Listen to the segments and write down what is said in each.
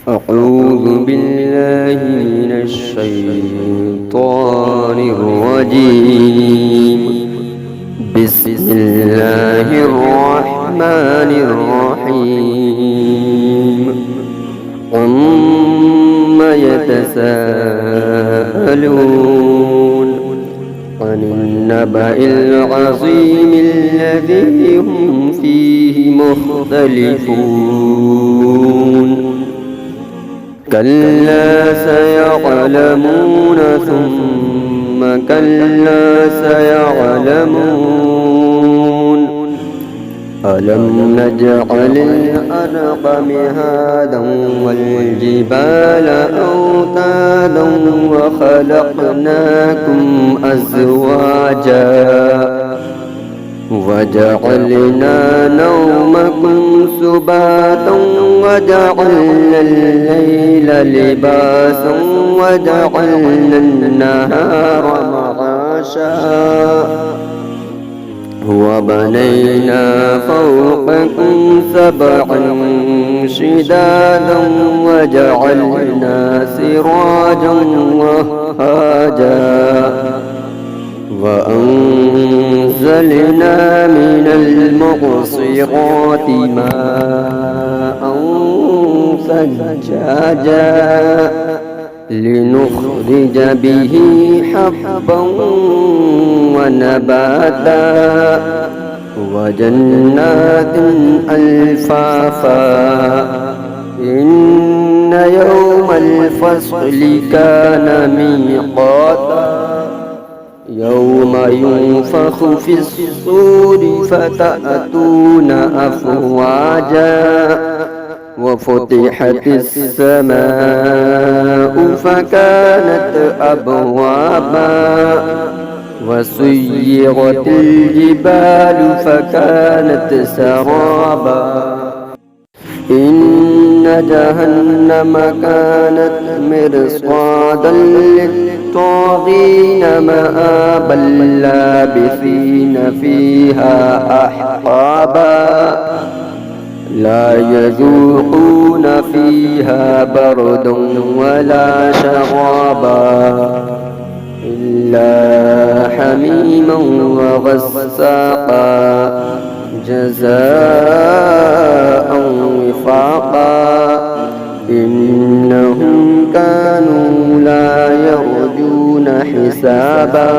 أعوذ بالله من الشيطان الرجيم. بسم الله الرحمن الرحيم. عما يتساءلون عن النبأ العظيم الذي هم فيه مختلفون. كلا سيعلمون ثم كلا سيعلمون. ألم نجعل الأرض مهادا والجبال أوتادا وخلقناكم أزواجا وجعلنا نومكم سباتا وجعلنا الليل لباسا وجعلنا النهار معاشا وبنينا فوقكم سبعا شدادا وجعلنا سراجا وهاجا وأنزلنا من المعصرات ماء ثجاجا لنخرج به حبا ونباتا وجنات ألفافا. إن يوم الفصل كان ميقاتا يوم ينفخ في الصور فتأتون أفواجا وفتحت السماء فكانت أبوابا وسيرت الجبال فكانت سرابا. إن جهنم كانت مرصادا للطاغين مآبا لابثين فيها أحقابا لا يذوقون فيها بردا ولا شرابا إلا حميما وغساقا جزاء وفاقا. إنهم كانوا لا يرجون حسابا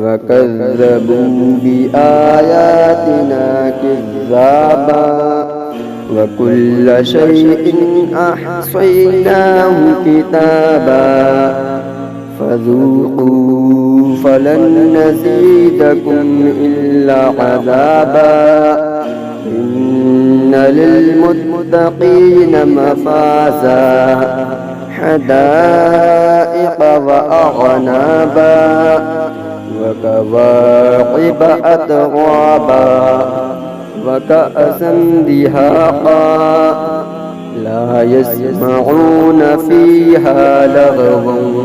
وكذبوا بآياتنا كذابا وكل شيء أحصيناه كتابا فذوقوا فلن نزيدكم إلا عذابا. إن للمتقين مفازا حدائق وأعنابا وكواعب أترابا وكأسا دهاقا لا يسمعون فيها لغوا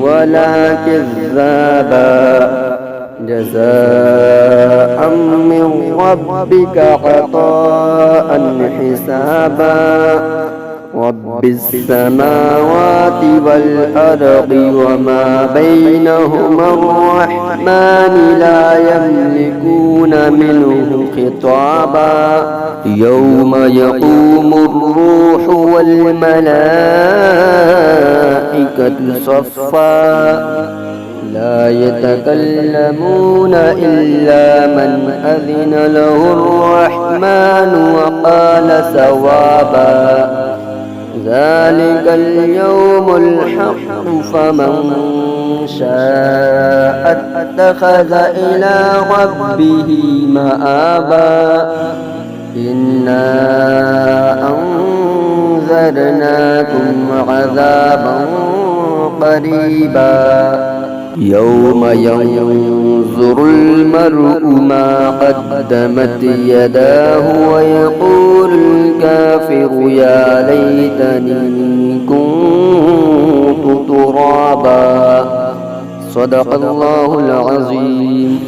ولا كذابا جزاء من ربك عطاء حسابا. رب السماوات والأرض وما بينهما الرحمن لا يملكون منه خطابا. يوم يقوم الروح والملائكة صفا لا يتكلمون إلا من أذن له الرحمن وقال صوابا. ذلك اليوم الحق فمن شاء اتخذ إلى ربه مآبا. إنا أنذرناكم عذابا قريبا يوم ينظر المرء ما قدمت يداه ويقول الكافر يا ليتني كنت ترابا. صدق الله العظيم.